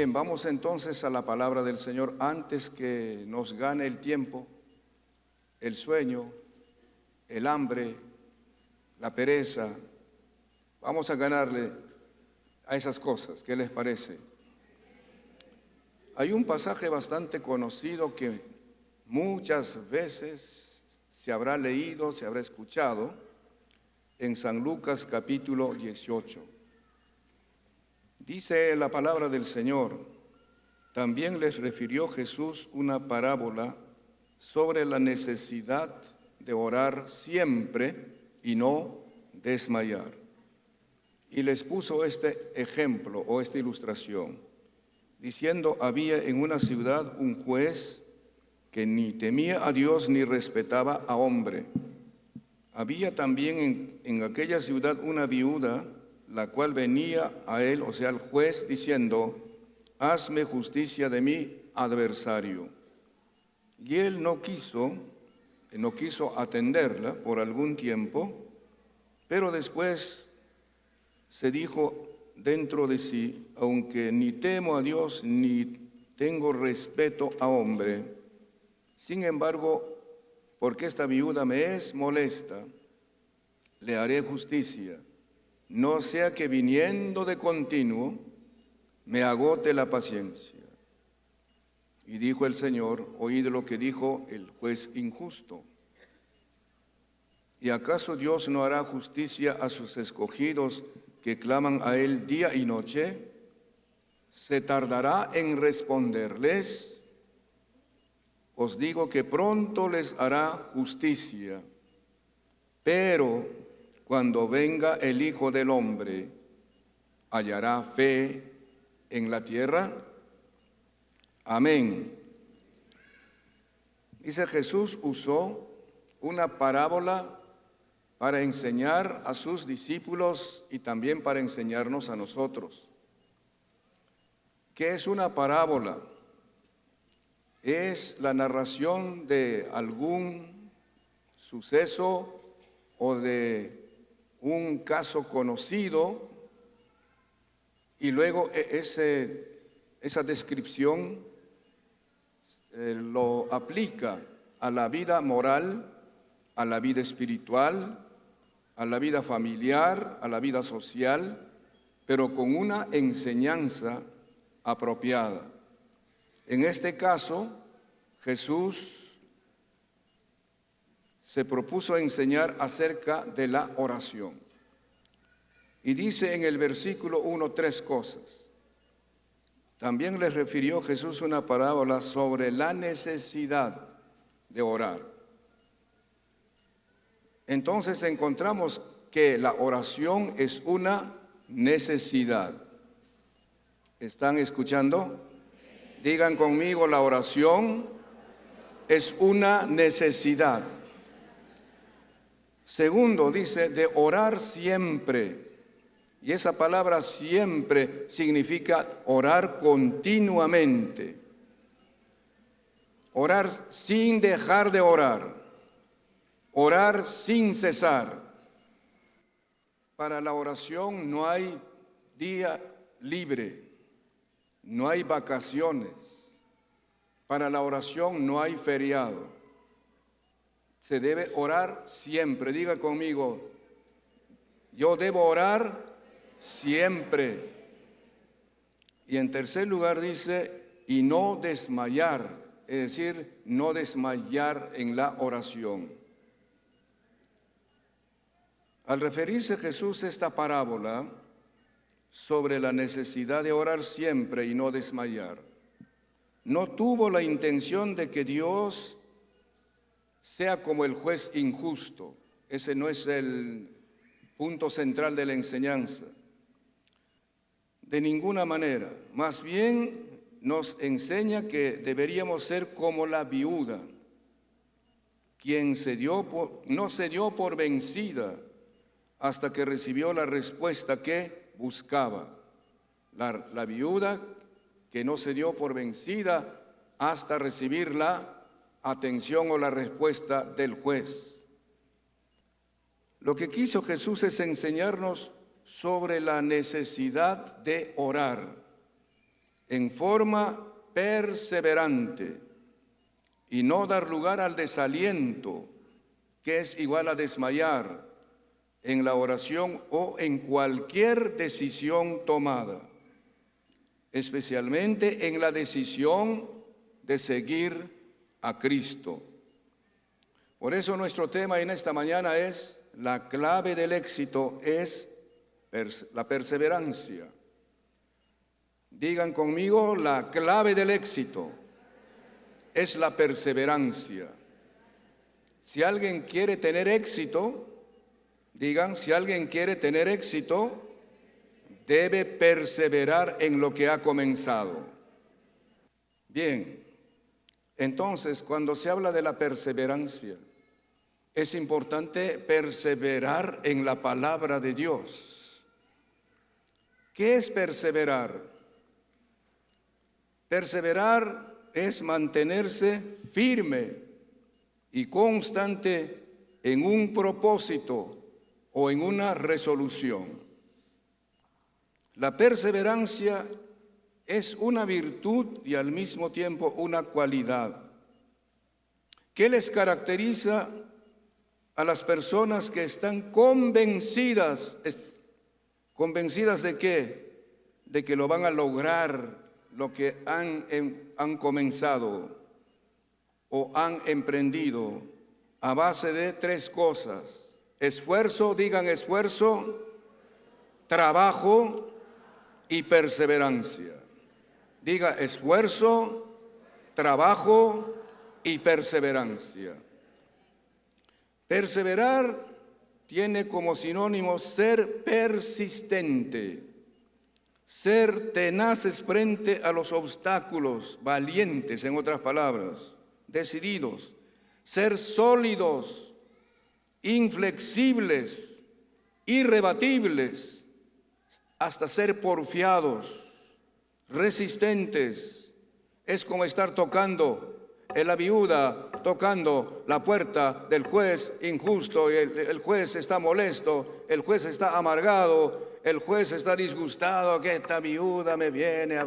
Bien, vamos entonces a la palabra del Señor antes que nos gane el tiempo, el sueño, el hambre, la pereza. Vamos a ganarle a esas cosas. ¿Qué les parece? Hay un pasaje bastante conocido que muchas veces se habrá leído, se habrá escuchado en San Lucas capítulo 18. Dice la palabra del Señor: también les refirió Jesús una parábola sobre la necesidad de orar siempre y no desmayar. Y les puso este ejemplo o esta ilustración, diciendo: había en una ciudad un juez que ni temía a Dios ni respetaba a hombre. Había también en aquella ciudad una viuda, la cual venía a él, o sea, al juez, diciendo: hazme justicia de mi adversario. Y él no quiso atenderla por algún tiempo, pero después se dijo dentro de sí: aunque ni temo a Dios ni tengo respeto a hombre, sin embargo, porque esta viuda me es molesta, le haré justicia, no sea que viniendo de continuo me agote la paciencia. Y dijo el Señor: oíd lo que dijo el juez injusto. ¿Y acaso Dios no hará justicia a sus escogidos que claman a Él día y noche? ¿Se tardará en responderles? Os digo que pronto les hará justicia. Pero cuando venga el Hijo del Hombre, ¿hallará fe en la tierra? Amén. Dice: Jesús usó una parábola para enseñar a sus discípulos y también para enseñarnos a nosotros. ¿Qué es una parábola? Es la narración de algún suceso o de un caso conocido, y luego esa descripción lo aplica a la vida moral, a la vida espiritual, a la vida familiar, a la vida social, pero con una enseñanza apropiada. En este caso, Jesús se propuso enseñar acerca de la oración. Y dice en el versículo 1 tres cosas. También les refirió Jesús una parábola sobre la necesidad de orar. Entonces encontramos que la oración es una necesidad. ¿Están escuchando? Digan conmigo: la oración es una necesidad. Segundo, dice de orar siempre. Y esa palabra siempre significa orar continuamente. Orar sin dejar de orar. Orar sin cesar. Para la oración no hay día libre, no hay vacaciones. Para la oración no hay feriado. Se debe orar siempre. Diga conmigo: yo debo orar siempre. Y en tercer lugar dice: y no desmayar, es decir, no desmayar en la oración. Al referirse Jesús a esta parábola sobre la necesidad de orar siempre y no desmayar, no tuvo la intención de que Dios sea como el juez injusto. Ese no es el punto central de la enseñanza. De ninguna manera. Más bien nos enseña que deberíamos ser como la viuda, quien no se dio por vencida hasta que recibió la respuesta que buscaba. La viuda que no se dio por vencida hasta recibir la atención o la respuesta del juez. Lo que quiso Jesús es enseñarnos sobre la necesidad de orar. en forma perseverante y no dar lugar al desaliento, que es igual a desmayar en la oración o en cualquier decisión tomada, especialmente en la decisión de seguir a Cristo. Por eso nuestro tema en esta mañana es: la clave del éxito es la perseverancia. Digan conmigo: la clave del éxito es la perseverancia. Si alguien quiere tener éxito, digan, si alguien quiere tener éxito, debe perseverar en lo que ha comenzado. Bien, entonces cuando se habla de la perseverancia, es importante perseverar en la palabra de Dios. ¿Qué es perseverar? Perseverar es mantenerse firme y constante en un propósito o en una resolución. La perseverancia es una virtud y al mismo tiempo una cualidad. ¿Qué les caracteriza a las personas que están convencidas? ¿Convencidas de qué? De que lo van a lograr, lo que han comenzado o han emprendido, a base de tres cosas: esfuerzo, digan esfuerzo, trabajo y perseverancia. Diga esfuerzo, trabajo y perseverancia. Perseverar tiene como sinónimo ser persistente, ser tenaces frente a los obstáculos, valientes, en otras palabras, decididos, ser sólidos, inflexibles, irrebatibles, hasta ser porfiados, resistentes. Es como estar tocando la viuda, tocando la puerta del juez injusto, y el juez está molesto, el juez está amargado, el juez está disgustado, que esta viuda me viene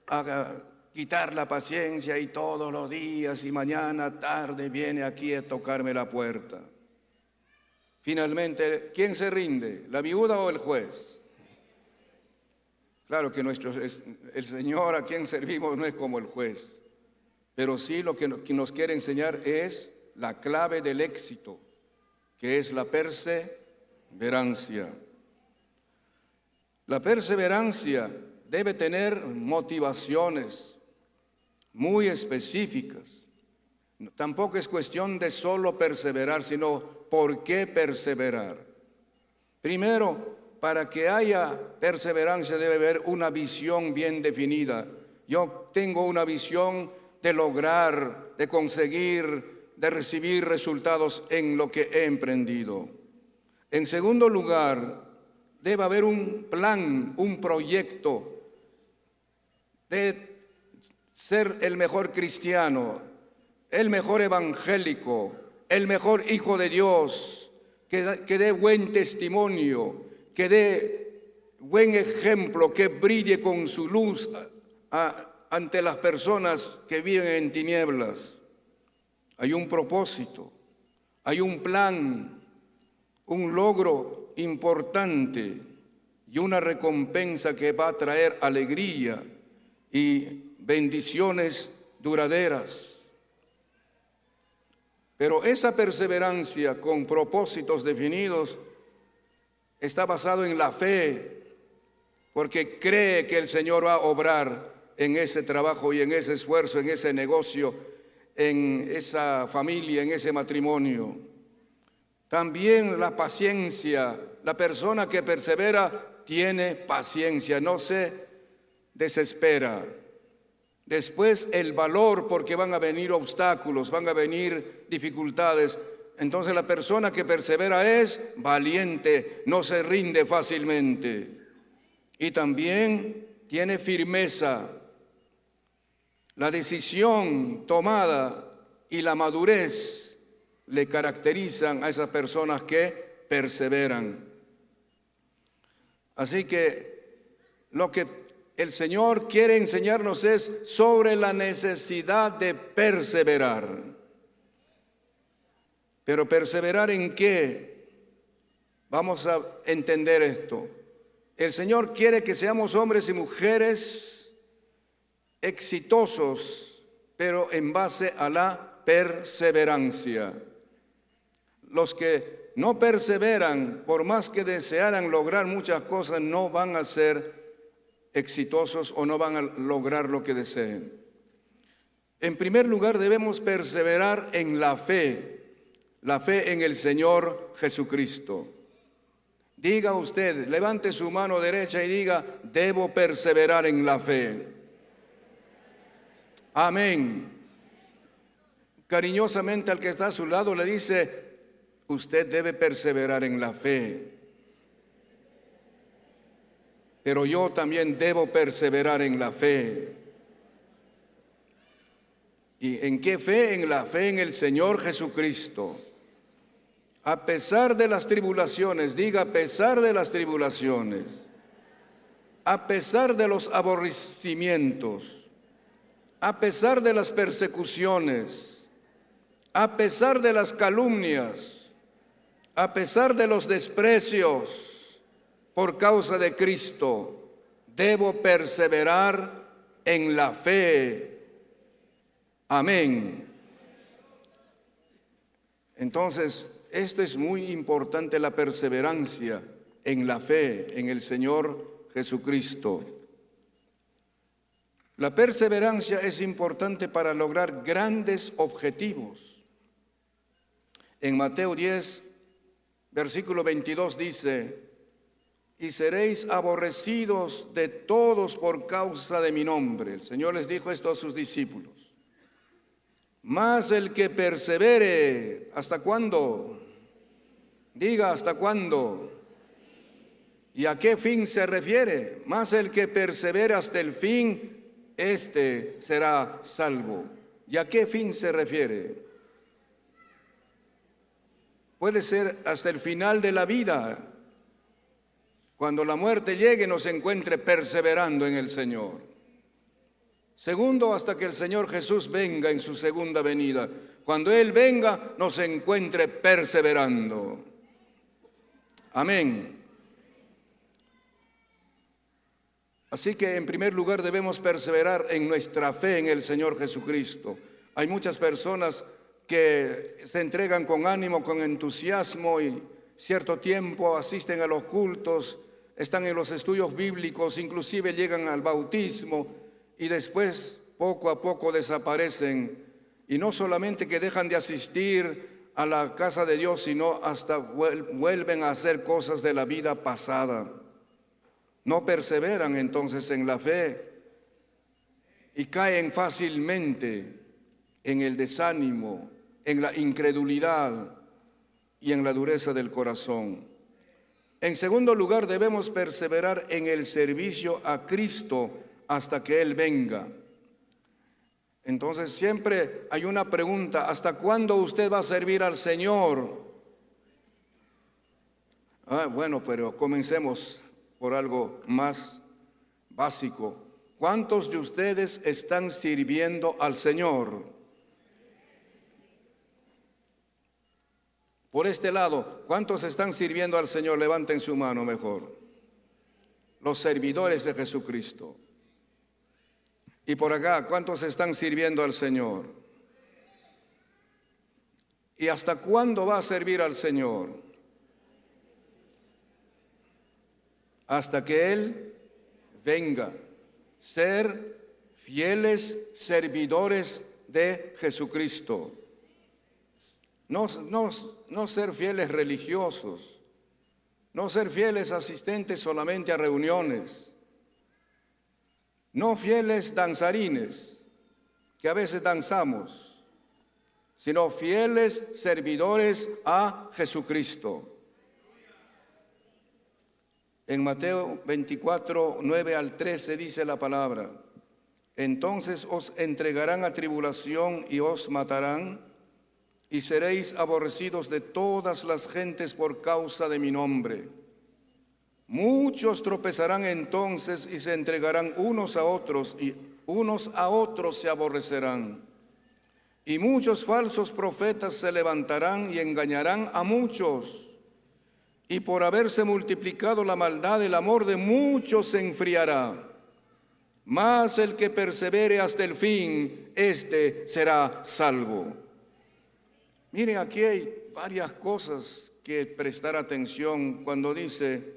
a quitar la paciencia y todos los días y mañana tarde viene aquí a tocarme la puerta. Finalmente, ¿quién se rinde? ¿La viuda o el juez? Claro que el Señor a quien servimos no es como el juez, pero sí lo que nos quiere enseñar es la clave del éxito, que es la perseverancia. La perseverancia debe tener motivaciones muy específicas. Tampoco es cuestión de solo perseverar, sino por qué perseverar. Primero, para que haya perseverancia debe haber una visión bien definida. Yo tengo una visión de lograr, de conseguir, de recibir resultados en lo que he emprendido. En segundo lugar, debe haber un plan, un proyecto de ser el mejor cristiano, el mejor evangélico, el mejor hijo de Dios, que dé buen testimonio, que dé buen ejemplo, que brille con su luz ante las personas que viven en tinieblas. Hay un propósito, hay un plan, un logro importante y una recompensa que va a traer alegría y bendiciones duraderas. Pero esa perseverancia con propósitos definidos está basado en la fe, porque cree que el Señor va a obrar en ese trabajo y en ese esfuerzo, en ese negocio, en esa familia, en ese matrimonio. También la paciencia. La persona que persevera tiene paciencia, no se desespera. Después el valor, porque van a venir obstáculos, van a venir dificultades. Entonces la persona que persevera es valiente, no se rinde fácilmente. Y también tiene firmeza. La decisión tomada y la madurez le caracterizan a esas personas que perseveran. Así que lo que el Señor quiere enseñarnos es sobre la necesidad de perseverar. Pero ¿perseverar en qué? Vamos a entender esto. El Señor quiere que seamos hombres y mujeres exitosos, pero en base a la perseverancia. Los que no perseveran, por más que desearan lograr muchas cosas, no van a ser exitosos o no van a lograr lo que deseen. En primer lugar, debemos perseverar en la fe en el Señor Jesucristo. Diga usted, levante su mano derecha y diga, debo perseverar en la fe. Amén. Cariñosamente al que está a su lado le dice, usted debe perseverar en la fe. Pero yo también debo perseverar en la fe. ¿Y en qué fe? En la fe en el Señor Jesucristo. A pesar de las tribulaciones, diga, a pesar de las tribulaciones, a pesar de los aborrecimientos, a pesar de las persecuciones, a pesar de las calumnias, a pesar de los desprecios por causa de Cristo, debo perseverar en la fe. Amén. Entonces, esto es muy importante, la perseverancia en la fe en el Señor Jesucristo. La perseverancia es importante para lograr grandes objetivos. En Mateo 10, versículo 22 dice, y seréis aborrecidos de todos por causa de mi nombre. El Señor les dijo esto a sus discípulos. Mas el que persevere, ¿hasta cuándo? Diga, ¿hasta cuándo? ¿Y a qué fin se refiere? Mas el que persevere hasta el fin, este será salvo. ¿Y a qué fin se refiere? Puede ser hasta el final de la vida. Cuando la muerte llegue, nos encuentre perseverando en el Señor. Segundo, hasta que el Señor Jesús venga en su segunda venida. Cuando Él venga, nos encuentre perseverando. Amén. Así que en primer lugar debemos perseverar en nuestra fe en el Señor Jesucristo. Hay muchas personas que se entregan con ánimo, con entusiasmo y cierto tiempo asisten a los cultos, están en los estudios bíblicos, inclusive llegan al bautismo y después poco a poco desaparecen. Y no solamente que dejan de asistir a la casa de Dios, sino hasta vuelven a hacer cosas de la vida pasada. No perseveran entonces en la fe y caen fácilmente en el desánimo, en la incredulidad y en la dureza del corazón. En segundo lugar, debemos perseverar en el servicio a Cristo hasta que Él venga. Entonces siempre hay una pregunta, ¿hasta cuándo usted va a servir al Señor? Bueno, pero comencemos por algo más básico. ¿Cuántos de ustedes están sirviendo al Señor? Por este lado, ¿cuántos están sirviendo al Señor? Levanten su mano mejor. Los servidores de Jesucristo. Y por acá, ¿cuántos están sirviendo al Señor? ¿Y hasta cuándo va a servir al Señor? Hasta que Él venga. Ser fieles servidores de Jesucristo. No ser fieles religiosos, no ser fieles asistentes solamente a reuniones, no fieles danzarines, que a veces danzamos, sino fieles servidores a Jesucristo. En Mateo 24, 9 al 13 dice la palabra, entonces os entregarán a tribulación y os matarán, y seréis aborrecidos de todas las gentes por causa de mi nombre. Muchos tropezarán entonces y se entregarán unos a otros, y unos a otros se aborrecerán. Y muchos falsos profetas se levantarán y engañarán a muchos. Y por haberse multiplicado la maldad, el amor de muchos se enfriará. Mas el que persevere hasta el fin, éste será salvo. Miren, aquí hay varias cosas que prestar atención cuando dice,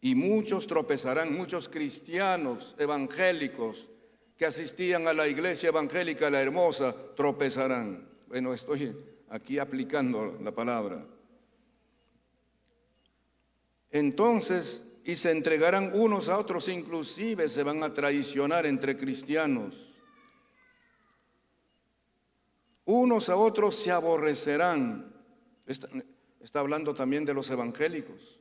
y muchos tropezarán, muchos cristianos evangélicos que asistían a la iglesia evangélica La Hermosa, tropezarán. Bueno, estoy aquí aplicando la palabra. Entonces, y se entregarán unos a otros, inclusive se van a traicionar entre cristianos. Unos a otros se aborrecerán. Está hablando también de los evangélicos,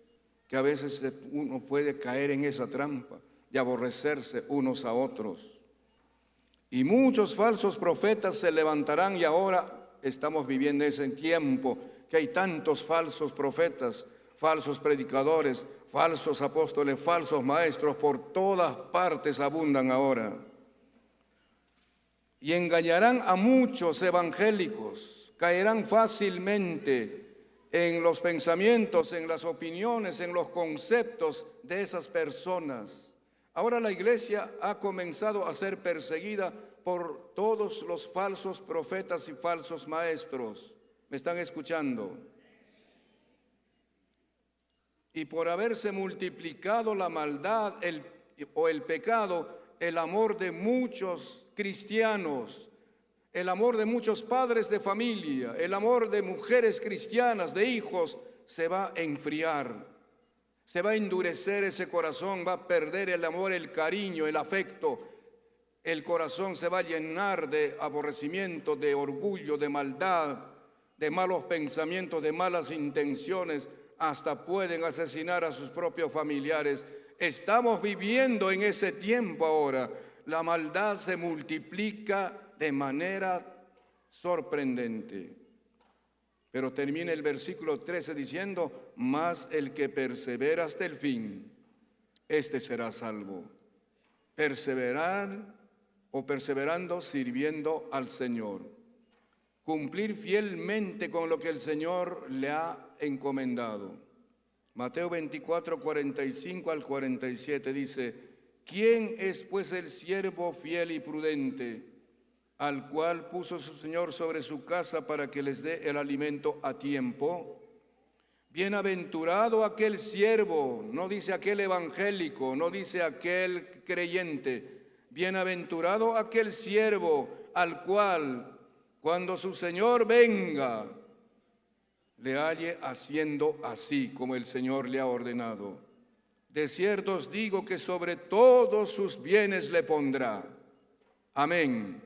que a veces uno puede caer en esa trampa de aborrecerse unos a otros. Y muchos falsos profetas se levantarán, y ahora estamos viviendo ese tiempo que hay tantos falsos profetas, falsos predicadores, falsos apóstoles, falsos maestros, por todas partes abundan ahora. Y engañarán a muchos evangélicos, caerán fácilmente en los pensamientos, en las opiniones, en los conceptos de esas personas. Ahora la iglesia ha comenzado a ser perseguida por todos los falsos profetas y falsos maestros. ¿Me están escuchando? Y por haberse multiplicado la maldad o el pecado, el amor de muchos cristianos, el amor de muchos padres de familia, el amor de mujeres cristianas, de hijos, se va a enfriar. Se va a endurecer ese corazón, va a perder el amor, el cariño, el afecto. El corazón se va a llenar de aborrecimiento, de orgullo, de maldad, de malos pensamientos, de malas intenciones. Hasta pueden asesinar a sus propios familiares. Estamos viviendo en ese tiempo ahora. La maldad se multiplica de manera sorprendente. Pero termina el versículo 13 diciendo, mas el que persevera hasta el fin, este será salvo. Perseverar o perseverando sirviendo al Señor. Cumplir fielmente con lo que el Señor le ha encomendado. Mateo 24, 45 al 47 dice, ¿quién es pues el siervo fiel y prudente, al cual puso su Señor sobre su casa para que les dé el alimento a tiempo? Bienaventurado aquel siervo, no dice aquel evangélico, no dice aquel creyente, bienaventurado aquel siervo al cual cuando su Señor venga, le halle haciendo así como el Señor le ha ordenado. De cierto os digo que sobre todos sus bienes le pondrá. Amén.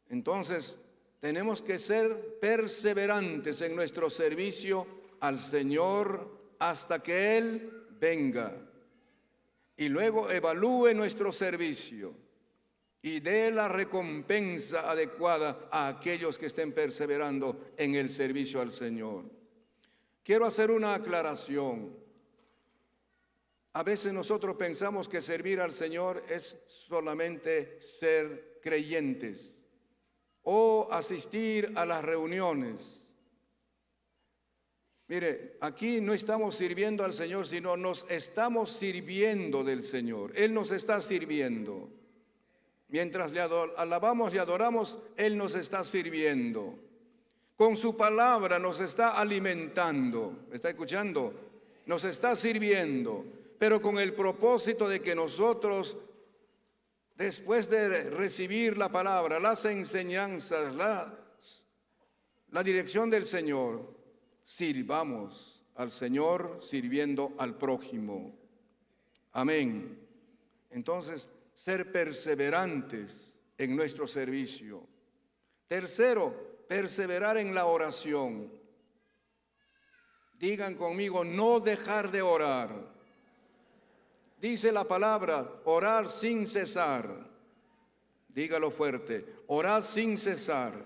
Entonces, tenemos que ser perseverantes en nuestro servicio al Señor hasta que Él venga. Y luego evalúe nuestro servicio y dé la recompensa adecuada a aquellos que estén perseverando en el servicio al Señor. Quiero hacer una aclaración. A veces nosotros pensamos que servir al Señor es solamente ser creyentes o asistir a las reuniones. Mire, aquí no estamos sirviendo al Señor, sino nos estamos sirviendo del Señor. Él nos está sirviendo. Mientras le alabamos y adoramos, Él nos está sirviendo. Con su palabra nos está alimentando. ¿Me está escuchando? Nos está sirviendo, pero con el propósito de que nosotros, después de recibir la palabra, las enseñanzas, la dirección del Señor, sirvamos al Señor sirviendo al prójimo. Amén. Entonces, ser perseverantes en nuestro servicio. Tercero, perseverar en la oración. Digan conmigo, no dejar de orar. Dice la palabra, orar sin cesar. Dígalo fuerte, orar sin cesar.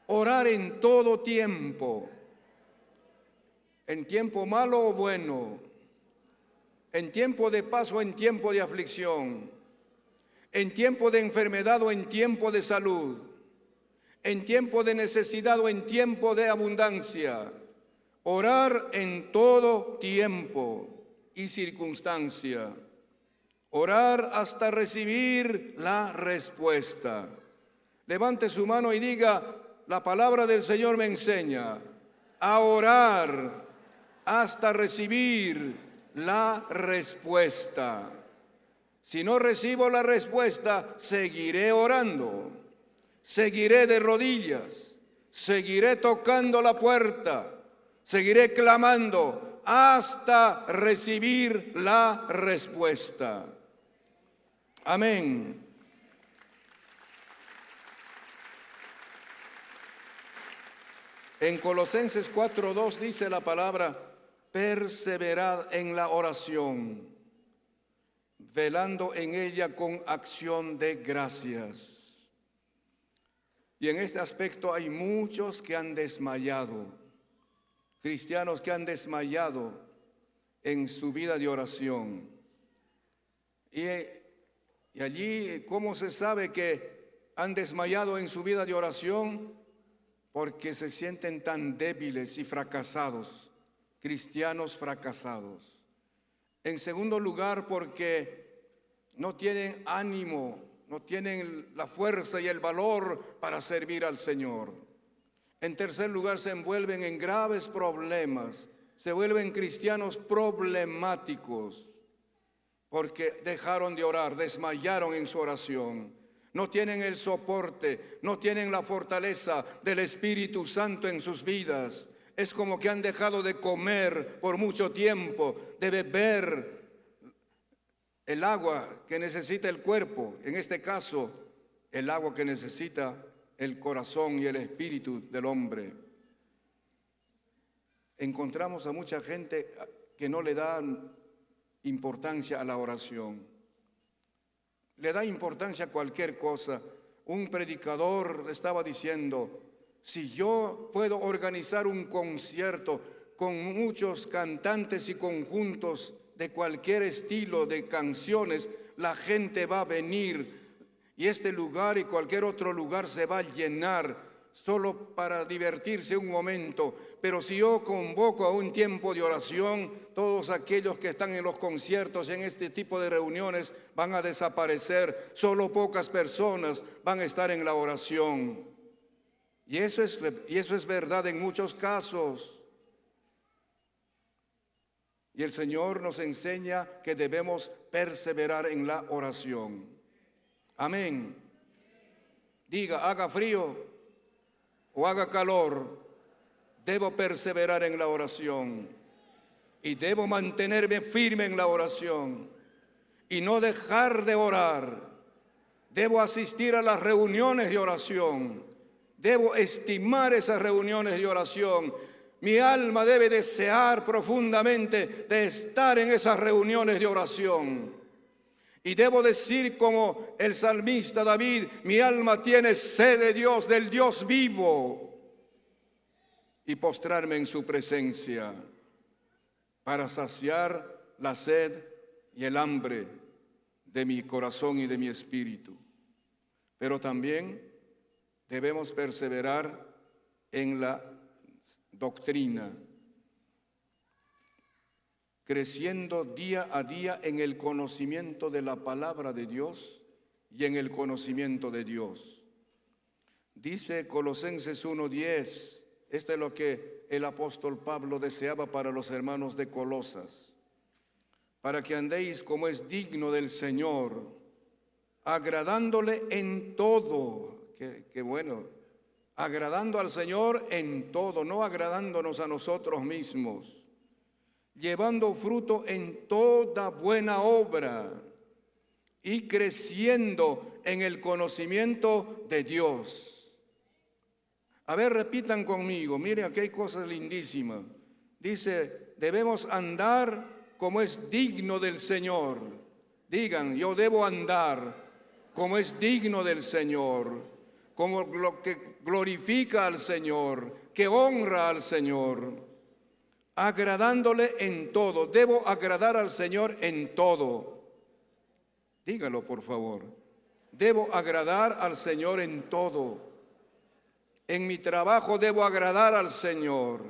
Orar en todo tiempo. en tiempo malo o bueno, en tiempo de paz o en tiempo de aflicción, en tiempo de enfermedad o en tiempo de salud, en tiempo de necesidad o en tiempo de abundancia. Orar en todo tiempo y circunstancia. Orar hasta recibir la respuesta. Levante su mano y diga: la palabra del Señor me enseña a orar hasta recibir la respuesta. Si no recibo la respuesta, seguiré orando, seguiré de rodillas, seguiré tocando la puerta, seguiré clamando hasta recibir la respuesta. Amén. En Colosenses 4:2 dice la palabra: perseverad en la oración, velando en ella con acción de gracias. Y en este aspecto hay muchos que han desmayado, cristianos que han desmayado en su vida de oración. Y allí, ¿cómo se sabe que han desmayado en su vida de oración? Porque se sienten tan débiles y fracasados, cristianos fracasados. En segundo lugar, porque no tienen ánimo, no tienen la fuerza y el valor para servir al Señor. En tercer lugar, se envuelven en graves problemas, se vuelven cristianos problemáticos, porque dejaron de orar, desmayaron en su oración. No tienen el soporte, no tienen la fortaleza del Espíritu Santo en sus vidas. Es como que han dejado de comer por mucho tiempo, de beber el agua que necesita el cuerpo, en este caso, el agua que necesita el corazón y el espíritu del hombre. Encontramos a mucha gente que no le da importancia a la oración. Le da importancia a cualquier cosa. Un predicador estaba diciendo: si yo puedo organizar un concierto con muchos cantantes y conjuntos de cualquier estilo de canciones, la gente va a venir y este lugar y cualquier otro lugar se va a llenar solo para divertirse un momento. Pero si yo convoco a un tiempo de oración, todos aquellos que están en los conciertos, en este tipo de reuniones, van a desaparecer. Solo pocas personas van a estar en la oración. Y eso es verdad en muchos casos. Y el Señor nos enseña que debemos perseverar en la oración. Amén. Diga: haga frío o haga calor, debo perseverar en la oración y debo mantenerme firme en la oración y no dejar de orar. Debo asistir a las reuniones de oración, debo estimar esas reuniones de oración. Mi alma debe desear profundamente de estar en esas reuniones de oración. Y debo decir como el salmista David: mi alma tiene sed de Dios, del Dios vivo, y postrarme en su presencia para saciar la sed y el hambre de mi corazón y de mi espíritu. Pero también debemos perseverar en la doctrina, creciendo día a día en el conocimiento de la palabra de Dios y en el conocimiento de Dios. Dice Colosenses 1:10, esto es lo que el apóstol Pablo deseaba para los hermanos de Colosas: para que andéis como es digno del Señor, agradándole en todo. Qué bueno, agradando al Señor en todo, no agradándonos a nosotros mismos, llevando fruto en toda buena obra y creciendo en el conocimiento de Dios. A ver, repitan conmigo, mire, aquí hay cosas lindísimas. Dice: debemos andar como es digno del Señor. Digan: yo debo andar como es digno del Señor, como lo que glorifica al Señor, que honra al Señor. agradándole en todo. Debo agradar al Señor en todo. Dígalo, por favor. Debo agradar al Señor en todo. En mi trabajo debo agradar al Señor.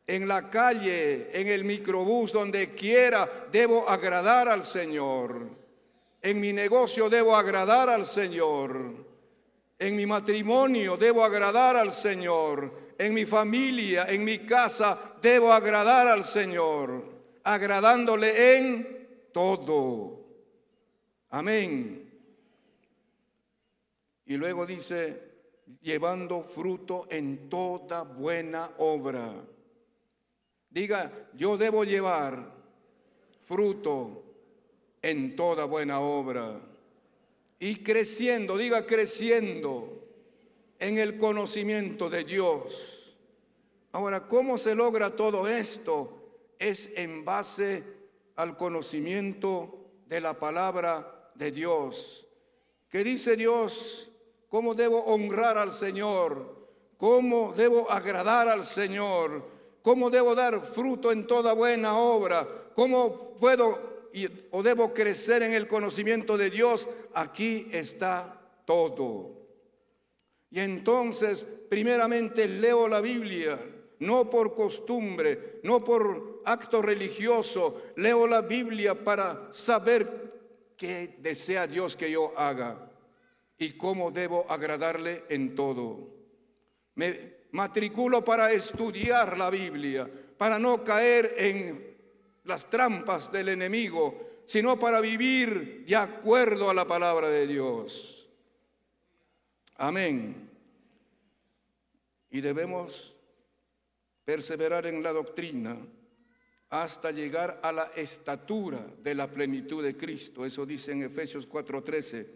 En la calle, en el microbús, donde quiera, debo agradar al Señor. En mi negocio debo agradar al Señor. En mi matrimonio debo agradar al Señor. En mi familia, en mi casa, debo agradar al Señor, agradándole en todo. Amén. Y luego dice, llevando fruto en toda buena obra. Diga, yo debo llevar fruto en toda buena obra. Y creciendo, diga creciendo en el conocimiento de Dios. Ahora, ¿cómo se logra todo esto? Es en base al conocimiento de la palabra de Dios. ¿Qué dice Dios? ¿Cómo debo honrar al Señor? ¿Cómo debo agradar al Señor? ¿Cómo debo dar fruto en toda buena obra? ¿Cómo puedo o debo crecer en el conocimiento de Dios? Aquí está todo. Y entonces, primeramente leo la Biblia, no por costumbre, no por acto religioso. Leo la Biblia para saber qué desea Dios que yo haga y cómo debo agradarle en todo. Me matriculo para estudiar la Biblia, para no caer en las trampas del enemigo, sino para vivir de acuerdo a la palabra de Dios. Amén. Y debemos perseverar en la doctrina hasta llegar a la estatura de la plenitud de Cristo. Eso dice en Efesios 4:13.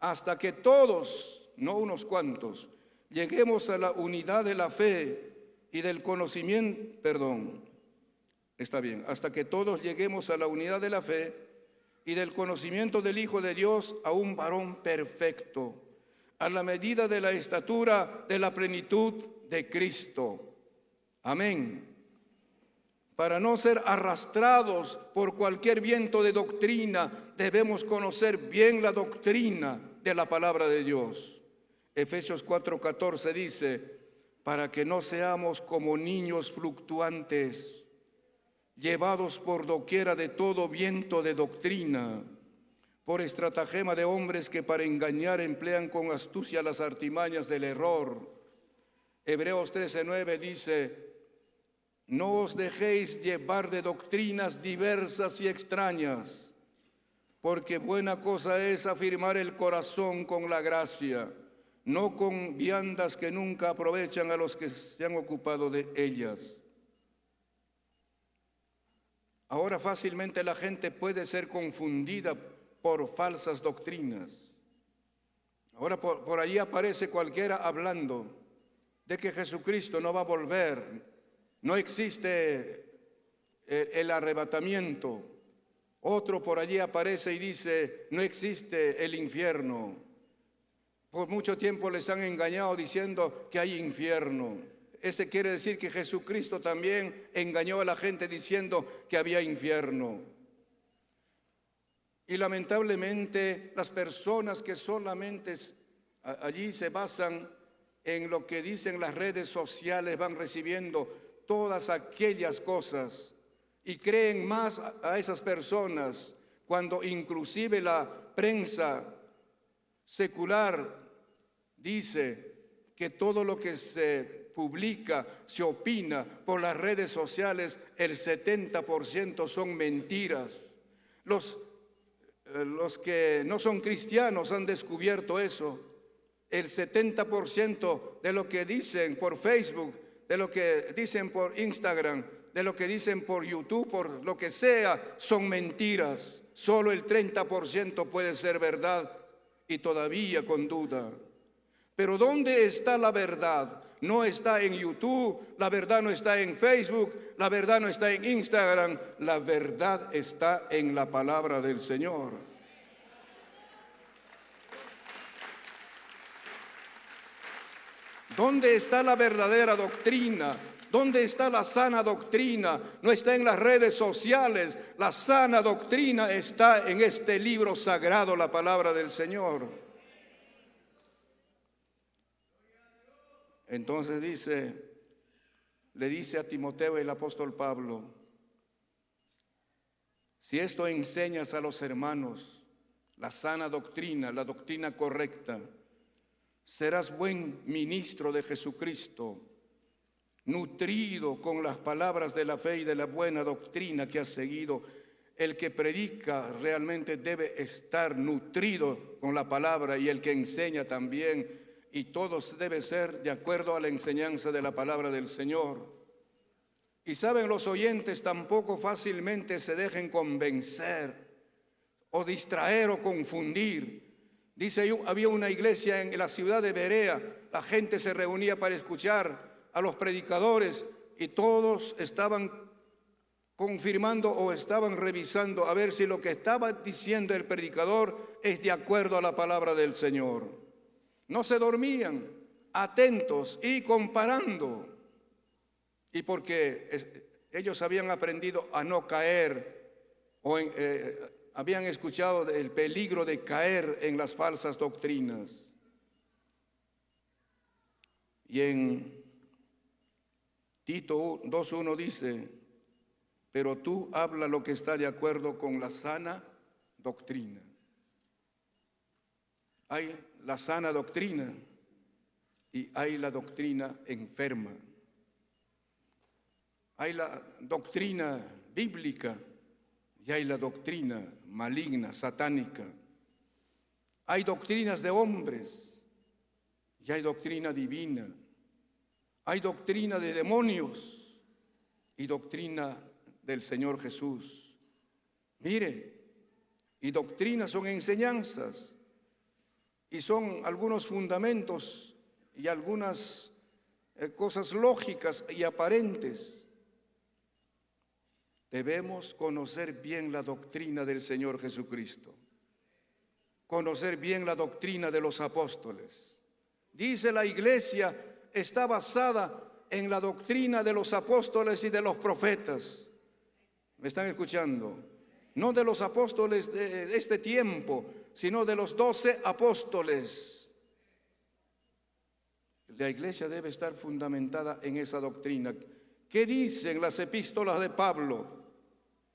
Hasta que todos, no unos cuantos, lleguemos a la unidad de la fe y del conocimiento, hasta que todos lleguemos a la unidad de la fe y del conocimiento del Hijo de Dios, a un varón perfecto, a la medida de la estatura de la plenitud de Cristo. Amén. Para no ser arrastrados por cualquier viento de doctrina, debemos conocer bien la doctrina de la palabra de Dios. Efesios 4:14 dice, para que no seamos como niños fluctuantes, llevados por doquiera de todo viento de doctrina, por estratagema de hombres que para engañar emplean con astucia las artimañas del error. Hebreos 13:9 dice, no os dejéis llevar de doctrinas diversas y extrañas, porque buena cosa es afirmar el corazón con la gracia, no con viandas que nunca aprovechan a los que se han ocupado de ellas. Ahora fácilmente la gente puede ser confundida por falsas doctrinas. Ahora por allí aparece cualquiera hablando de que Jesucristo no va a volver, no existe el arrebatamiento. Otro por allí aparece y dice, no existe el infierno. Por mucho tiempo les han engañado diciendo que hay infierno. Ese quiere decir que Jesucristo también engañó a la gente diciendo que había infierno. Y lamentablemente las personas que solamente allí se basan en lo que dicen las redes sociales van recibiendo todas aquellas cosas y creen más a esas personas, cuando inclusive la prensa secular dice que todo lo que se publica, se opina por las redes sociales, el 70% son mentiras. Los que no son cristianos han descubierto eso. El 70% de lo que dicen por Facebook, de lo que dicen por Instagram, de lo que dicen por YouTube, por lo que sea, son mentiras. Solo el 30% puede ser verdad, y todavía con duda. Pero ¿dónde está la verdad? No está en YouTube, la verdad no está en Facebook, la verdad no está en Instagram, la verdad está en la palabra del Señor. ¿Dónde está la verdadera doctrina? ¿Dónde está la sana doctrina? No está en las redes sociales. La sana doctrina está en este libro sagrado, la palabra del Señor. Entonces le dice a Timoteo el apóstol Pablo: si esto enseñas a los hermanos, la sana doctrina, la doctrina correcta, serás buen ministro de Jesucristo, nutrido con las palabras de la fe y de la buena doctrina que has seguido. El que predica realmente debe estar nutrido con la palabra, y el que enseña también, y todos debe ser de acuerdo a la enseñanza de la palabra del Señor. Y saben, los oyentes tampoco fácilmente se dejen convencer o distraer o confundir. Dice, había una iglesia en la ciudad de Berea, la gente se reunía para escuchar a los predicadores y todos estaban confirmando o estaban revisando a ver si lo que estaba diciendo el predicador es de acuerdo a la palabra del Señor. No se dormían, atentos y comparando. Y porque ellos habían aprendido a no caer o habían escuchado el peligro de caer en las falsas doctrinas. Y en Tito 2:1 dice: pero tú habla lo que está de acuerdo con la sana doctrina. Hay la sana doctrina y hay la doctrina enferma. Hay la doctrina bíblica y hay la doctrina maligna, satánica. Hay doctrinas de hombres y hay doctrina divina. Hay doctrina de demonios y doctrina del Señor Jesús. Mire, y doctrinas son enseñanzas y son algunos fundamentos y algunas cosas lógicas y aparentes. Debemos conocer bien la doctrina del Señor Jesucristo, conocer bien la doctrina de los apóstoles. Dice, la iglesia está basada en la doctrina de los apóstoles y de los profetas. ¿Me están escuchando? No de los apóstoles de este tiempo, sino de los 12 apóstoles. La iglesia debe estar fundamentada en esa doctrina. ¿Qué dicen las epístolas de Pablo?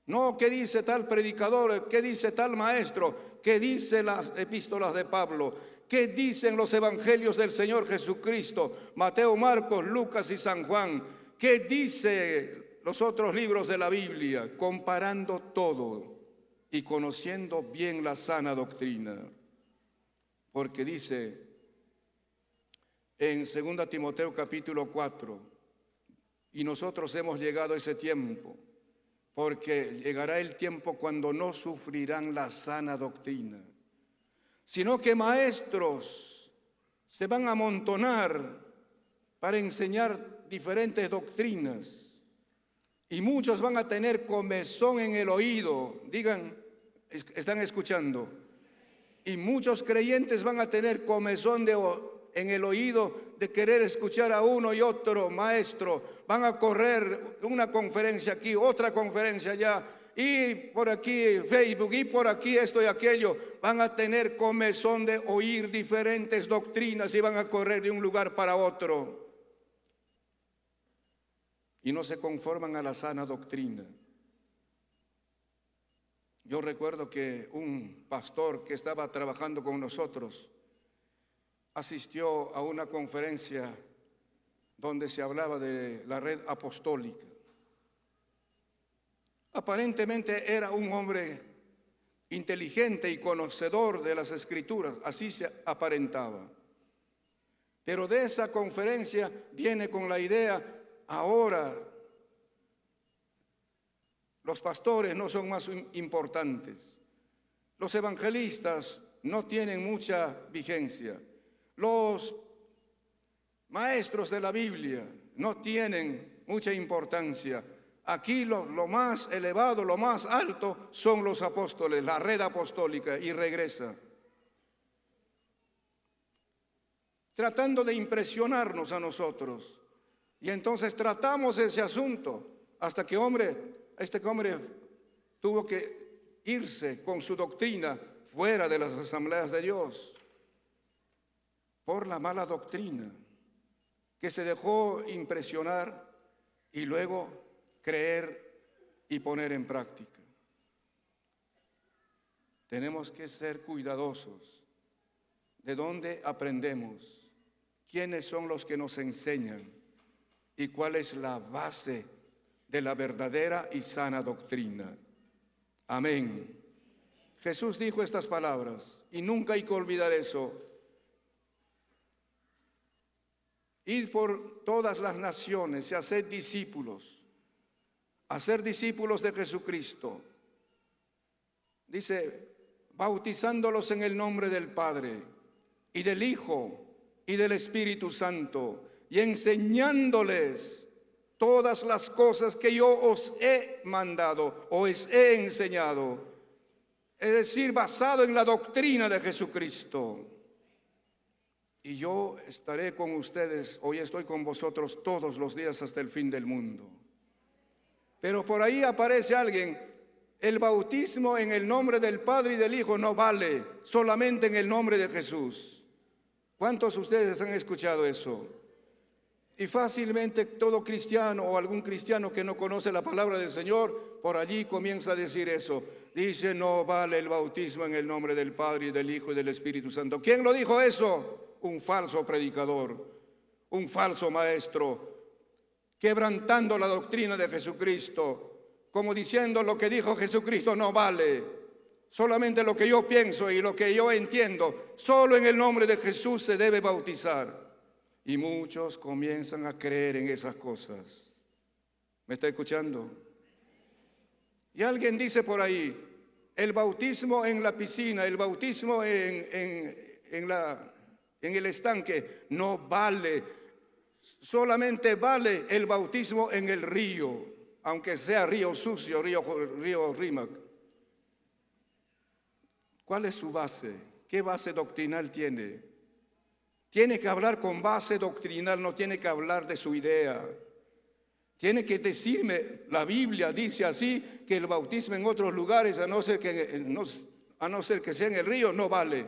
No, ¿qué dice tal predicador? ¿Qué dice tal maestro? ¿Qué dicen las epístolas de Pablo? ¿Qué dicen los evangelios del Señor Jesucristo? Mateo, Marcos, Lucas y San Juan. ¿Qué dice los otros libros de la Biblia? Comparando todo y conociendo bien la sana doctrina. Porque dice en 2 Timoteo capítulo 4, y nosotros hemos llegado a ese tiempo, porque llegará el tiempo cuando no sufrirán la sana doctrina, sino que maestros se van a amontonar para enseñar diferentes doctrinas, y muchos van a tener comezón en el oído. Digan, ¿están escuchando? Y muchos creyentes van a tener comezón en el oído de querer escuchar a uno y otro maestro. Van a correr una conferencia aquí, otra conferencia allá, y por aquí Facebook, y por aquí esto y aquello. Van a tener comezón de oír diferentes doctrinas y van a correr de un lugar para otro. Y no se conforman a la sana doctrina. Yo recuerdo que un pastor que estaba trabajando con nosotros asistió a una conferencia donde se hablaba de la red apostólica. Aparentemente era un hombre inteligente y conocedor de las Escrituras, así se aparentaba. Pero de esa conferencia viene con la idea: ahora los pastores no son más importantes, los evangelistas no tienen mucha vigencia, los maestros de la Biblia no tienen mucha importancia. Aquí lo más elevado, lo más alto son los apóstoles, la red apostólica, y regresa, tratando de impresionarnos a nosotros. Y entonces tratamos ese asunto hasta que este hombre tuvo que irse con su doctrina fuera de las asambleas de Dios por la mala doctrina, que se dejó impresionar y luego creer y poner en práctica. Tenemos que ser cuidadosos de dónde aprendemos, quiénes son los que nos enseñan y cuál es la base de la verdadera y sana doctrina. Amén. Jesús dijo estas palabras y nunca hay que olvidar eso. Id por todas las naciones y haced discípulos, hacer discípulos de Jesucristo. Dice, bautizándolos en el nombre del Padre y del Hijo y del Espíritu Santo, y enseñándoles todas las cosas que yo os he mandado o os he enseñado, es decir, basado en la doctrina de Jesucristo. Y yo estaré con ustedes, hoy estoy con vosotros todos los días hasta el fin del mundo. Pero por ahí aparece alguien, el bautismo en el nombre del Padre y del Hijo no vale, solamente en el nombre de Jesús. ¿Cuántos de ustedes han escuchado eso? Y fácilmente todo cristiano o algún cristiano que no conoce la palabra del Señor, por allí comienza a decir eso. Dice, no vale el bautismo en el nombre del Padre y del Hijo y del Espíritu Santo. ¿Quién lo dijo eso? Un falso predicador, un falso maestro, quebrantando la doctrina de Jesucristo, como diciendo lo que dijo Jesucristo no vale, solamente lo que yo pienso y lo que yo entiendo, solo en el nombre de Jesús se debe bautizar. Y muchos comienzan a creer en esas cosas. ¿Me está escuchando? Y alguien dice por ahí, el bautismo en la piscina, el bautismo en el estanque no vale, solamente vale el bautismo en el río, aunque sea río sucio, río Rímac. ¿Cuál es su base? ¿Qué base doctrinal tiene? Tiene que hablar con base doctrinal, no tiene que hablar de su idea. Tiene que decirme, la Biblia dice así, que el bautismo en otros lugares, a no ser que sea en el río, no vale.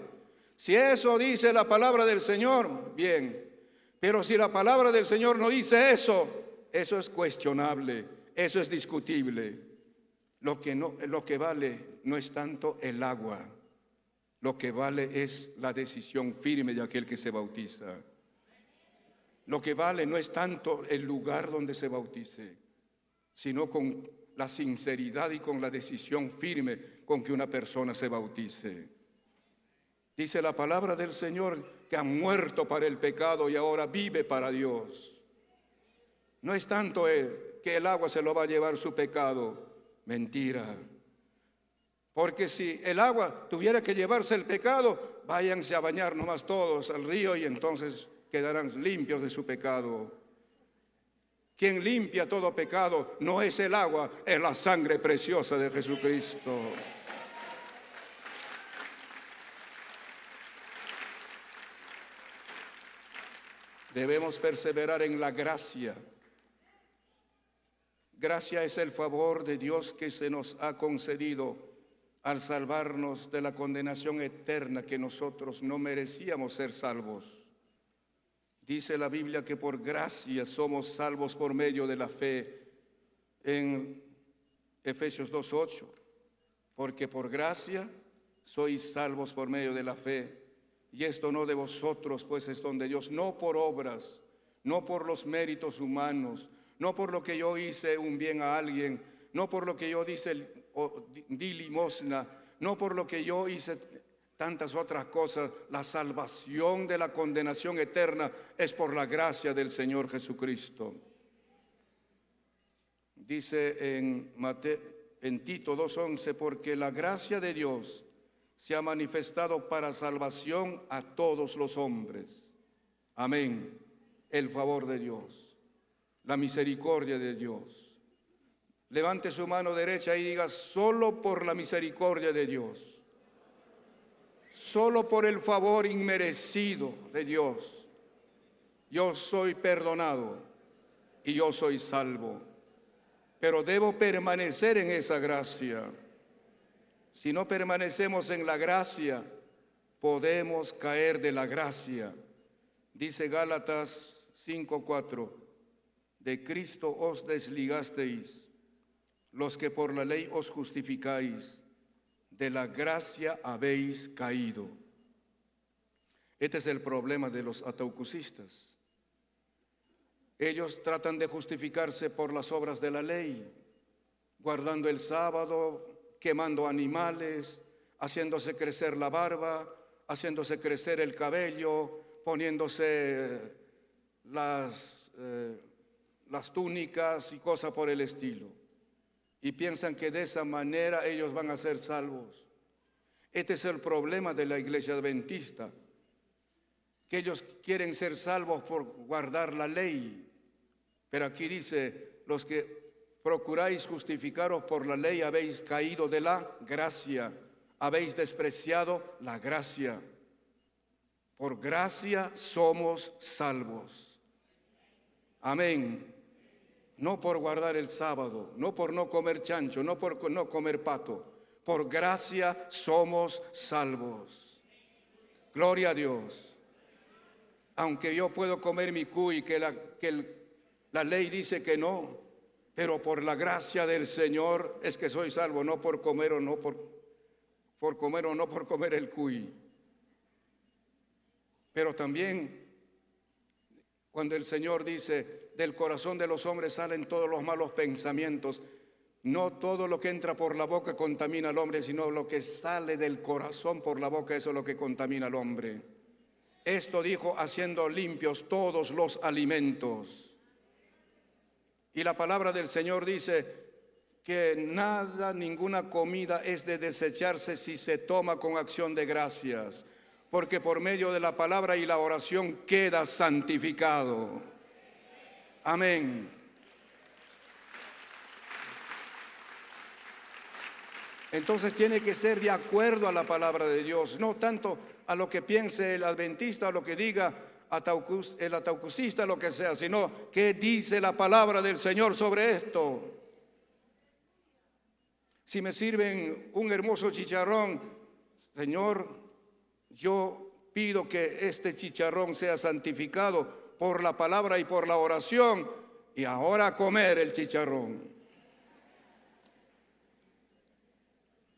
Si eso dice la palabra del Señor, bien. Pero si la palabra del Señor no dice eso, eso es cuestionable, eso es discutible. Lo que vale no es tanto el agua, lo que vale es la decisión firme de aquel que se bautiza. Lo que vale no es tanto el lugar donde se bautice, sino con la sinceridad y con la decisión firme con que una persona se bautice. Dice la palabra del Señor que ha muerto para el pecado y ahora vive para Dios. No es tanto que el agua se lo va a llevar su pecado. Mentira. Porque si el agua tuviera que llevarse el pecado, váyanse a bañar nomás todos al río y entonces quedarán limpios de su pecado. Quien limpia todo pecado no es el agua, es la sangre preciosa de Jesucristo. Debemos perseverar en la gracia. Gracia es el favor de Dios que se nos ha concedido al salvarnos de la condenación eterna que nosotros no merecíamos ser salvos. Dice la Biblia que por gracia somos salvos por medio de la fe en Efesios 2:8, porque por gracia sois salvos por medio de la fe, y esto no de vosotros, pues es don de Dios, no por obras, no por los méritos humanos, no por lo que yo hice un bien a alguien, no por lo que yo di limosna, no por lo que yo hice tantas otras cosas. La salvación de la condenación eterna es por la gracia del Señor Jesucristo. Dice en Tito 2:11, porque la gracia de Dios se ha manifestado para salvación a todos los hombres. Amén. El favor de Dios, la misericordia de Dios. Levante su mano derecha y diga, solo por la misericordia de Dios, solo por el favor inmerecido de Dios, yo soy perdonado, y yo soy salvo. Pero debo permanecer en esa gracia. Si no permanecemos en la gracia, podemos caer de la gracia. Dice Gálatas 5:4, de Cristo os desligasteis, los que por la ley os justificáis, de la gracia habéis caído. Este es el problema de los ataucusistas. Ellos tratan de justificarse por las obras de la ley, guardando el sábado, quemando animales, haciéndose crecer la barba, haciéndose crecer el cabello, poniéndose las túnicas y cosas por el estilo. Y piensan que de esa manera ellos van a ser salvos. Este es el problema de la iglesia adventista, que ellos quieren ser salvos por guardar la ley. Pero aquí dice, los que procuráis justificaros por la ley habéis caído de la gracia, habéis despreciado la gracia. Por gracia somos salvos. Amén. No por guardar el sábado, no por no comer chancho, no por no comer pato. Por gracia somos salvos. Gloria a Dios. Aunque yo puedo comer mi cuy, la ley dice que no, pero por la gracia del Señor es que soy salvo, no por comer o no por comer o no por comer el cuy. Pero también cuando el Señor dice, del corazón de los hombres salen todos los malos pensamientos, no todo lo que entra por la boca contamina al hombre, sino lo que sale del corazón por la boca, eso es lo que contamina al hombre. Esto dijo, haciendo limpios todos los alimentos. Y la palabra del Señor dice que nada, ninguna comida es de desecharse si se toma con acción de gracias, porque por medio de la palabra y la oración queda santificado. Amén. Entonces tiene que ser de acuerdo a la palabra de Dios, no tanto a lo que piense el adventista, a lo que diga el ataucusista, lo que sea, sino qué dice la palabra del Señor sobre esto. Si me sirven un hermoso chicharrón, Señor, yo pido que este chicharrón sea santificado por la palabra y por la oración, y ahora a comer el chicharrón.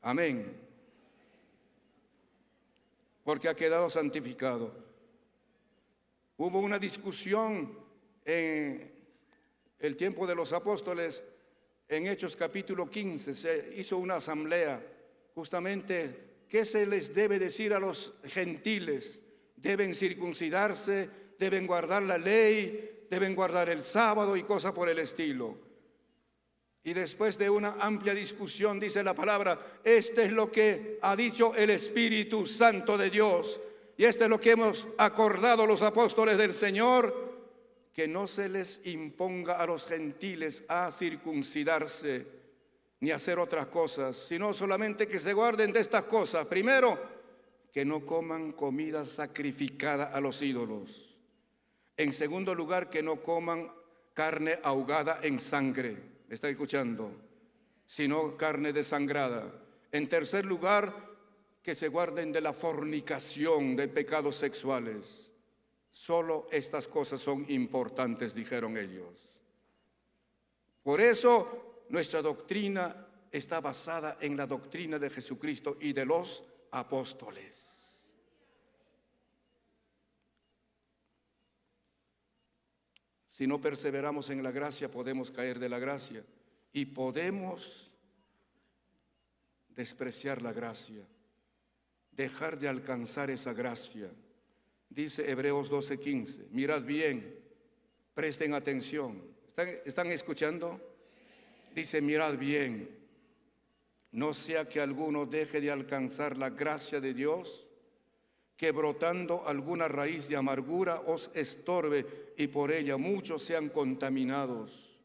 Amén. Porque ha quedado santificado. Hubo una discusión en el tiempo de los apóstoles, en Hechos capítulo 15, se hizo una asamblea, justamente, ¿qué se les debe decir a los gentiles? Deben circuncidarse, deben guardar la ley, deben guardar el sábado y cosas por el estilo. Y después de una amplia discusión, dice la palabra, este es lo que ha dicho el Espíritu Santo de Dios. Y esto es lo que hemos acordado los apóstoles del Señor, que no se les imponga a los gentiles a circuncidarse ni hacer otras cosas, sino solamente que se guarden de estas cosas. Primero, que no coman comida sacrificada a los ídolos. En segundo lugar, que no coman carne ahogada en sangre. ¿Me está escuchando? Sino carne desangrada. En tercer lugar, que se guarden de la fornicación, de pecados sexuales. Solo estas cosas son importantes, dijeron ellos. Por eso nuestra doctrina está basada en la doctrina de Jesucristo y de los apóstoles. Si no perseveramos en la gracia, podemos caer de la gracia y podemos despreciar la gracia, dejar de alcanzar esa gracia. Dice Hebreos 12:15, mirad bien, presten atención. ¿Están escuchando? Dice, mirad bien, no sea que alguno deje de alcanzar la gracia de Dios, que brotando alguna raíz de amargura os estorbe y por ella muchos sean contaminados.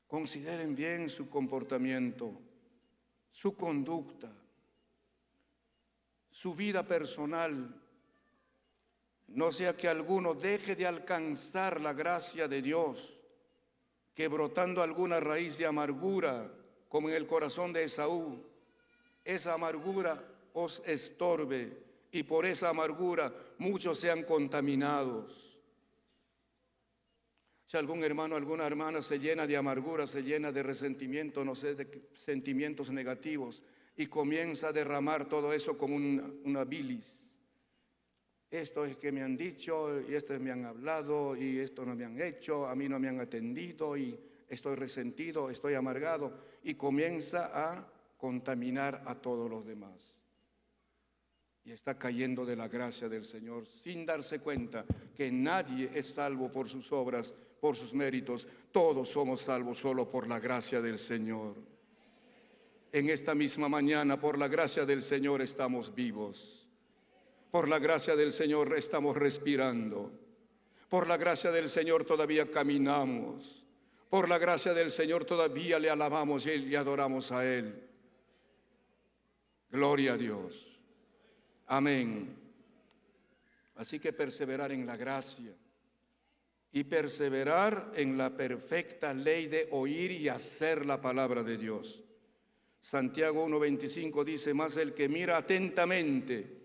Consideren bien su comportamiento, su conducta, su vida personal. no sea que alguno deje de alcanzar la gracia de Dios, que brotando alguna raíz de amargura, como en el corazón de Esaú, esa amargura os estorbe y por esa amargura muchos sean contaminados. Si algún hermano, alguna hermana se llena de amargura, se llena de resentimiento, no sé, de sentimientos negativos, y comienza a derramar todo eso como una bilis. Esto es que me han dicho, y esto me han hablado, y esto no me han hecho, a mí no me han atendido, y estoy resentido, estoy amargado, y comienza a contaminar a todos los demás. Y está cayendo de la gracia del Señor sin darse cuenta que nadie es salvo por sus obras, por sus méritos. Todos somos salvos solo por la gracia del Señor. En esta misma mañana, por la gracia del Señor, estamos vivos. Por la gracia del Señor estamos respirando. Por la gracia del Señor todavía caminamos. Por la gracia del Señor todavía le alabamos y le adoramos a Él. Gloria a Dios. Amén. Así que perseverar en la gracia y perseverar en la perfecta ley de oír y hacer la palabra de Dios. Santiago 1:25 dice: mas el que mira atentamente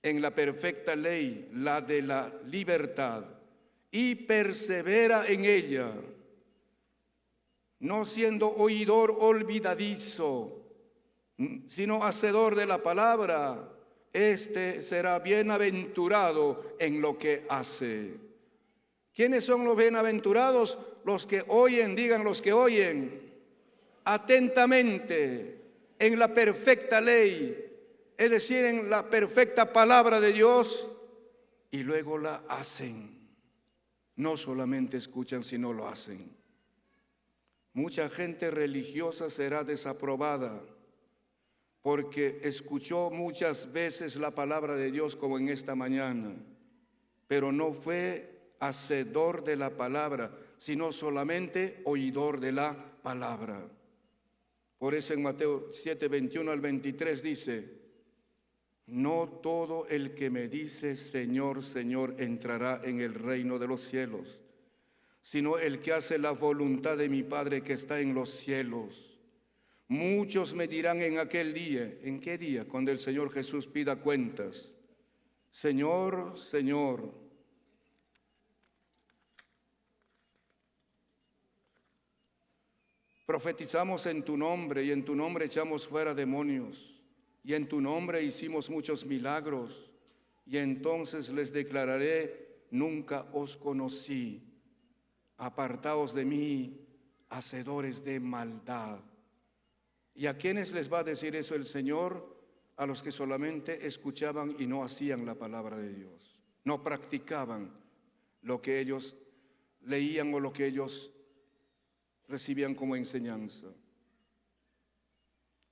en la perfecta ley, la de la libertad, y persevera en ella, no siendo oidor olvidadizo, sino hacedor de la palabra, este será bienaventurado en lo que hace. ¿Quiénes son los bienaventurados? Los que oyen, digan los que oyen atentamente en la perfecta ley, es decir, en la perfecta palabra de Dios, y luego la hacen. No solamente escuchan, sino lo hacen. Mucha gente religiosa será desaprobada porque escuchó muchas veces la palabra de Dios como en esta mañana, pero no fue hacedor de la palabra, sino solamente oidor de la palabra. Por eso en Mateo 7:21 al 23 dice: no todo el que me dice Señor, Señor entrará en el reino de los cielos, sino el que hace la voluntad de mi Padre que está en los cielos. Muchos me dirán en aquel día, ¿en qué día? Cuando el Señor Jesús pida cuentas: Señor, Señor, profetizamos en tu nombre y en tu nombre echamos fuera demonios y en tu nombre hicimos muchos milagros. Y entonces les declararé: nunca os conocí, apartaos de mí, hacedores de maldad. ¿Y a quiénes les va a decir eso el Señor? A los que solamente escuchaban y no hacían la palabra de Dios, no practicaban lo que ellos leían o lo que ellos recibían como enseñanza.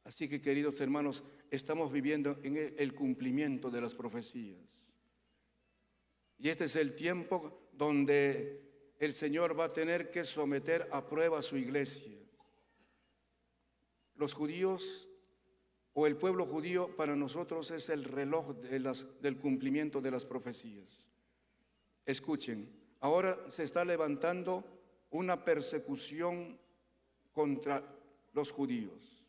Así que, queridos hermanos, estamos viviendo en el cumplimiento de las profecías. Y este es el tiempo donde el Señor va a tener que someter a prueba a su iglesia. Los judíos o el pueblo judío para nosotros es el reloj del cumplimiento de las profecías. Escuchen, ahora se está levantando una persecución contra los judíos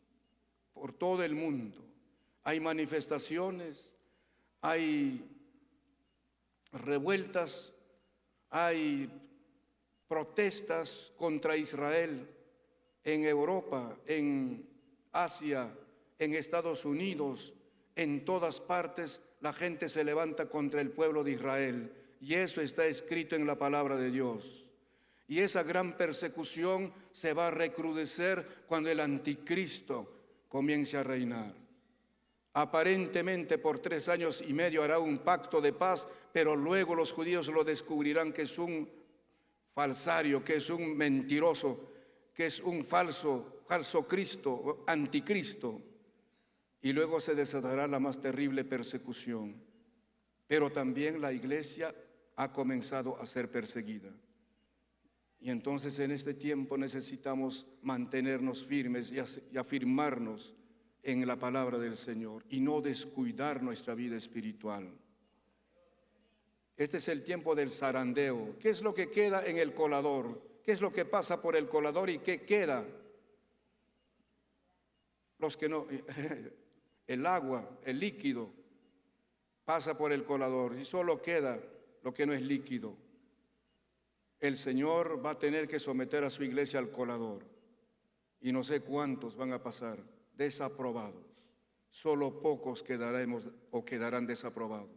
por todo el mundo. Hay manifestaciones, hay revueltas, hay protestas contra Israel en Europa, en Asia, en Estados Unidos, en todas partes la gente se levanta contra el pueblo de Israel, y eso está escrito en la palabra de Dios. Y esa gran persecución se va a recrudecer cuando el anticristo comience a reinar. Aparentemente por 3 años y medio hará un pacto de paz, pero luego los judíos lo descubrirán que es un falsario, que es un mentiroso, que es un falso Cristo, anticristo, y luego se desatará la más terrible persecución. Pero también la iglesia ha comenzado a ser perseguida. Y entonces en este tiempo necesitamos mantenernos firmes y afirmarnos en la palabra del Señor y no descuidar nuestra vida espiritual. Este es el tiempo del zarandeo. ¿Qué es lo que queda en el colador? ¿Qué es lo que pasa por el colador y qué queda? Los que no, el agua, el líquido, pasa por el colador y solo queda lo que no es líquido. El Señor va a tener que someter a su iglesia al colador y no sé cuántos van a pasar desaprobados. Solo pocos quedaremos o quedarán desaprobados.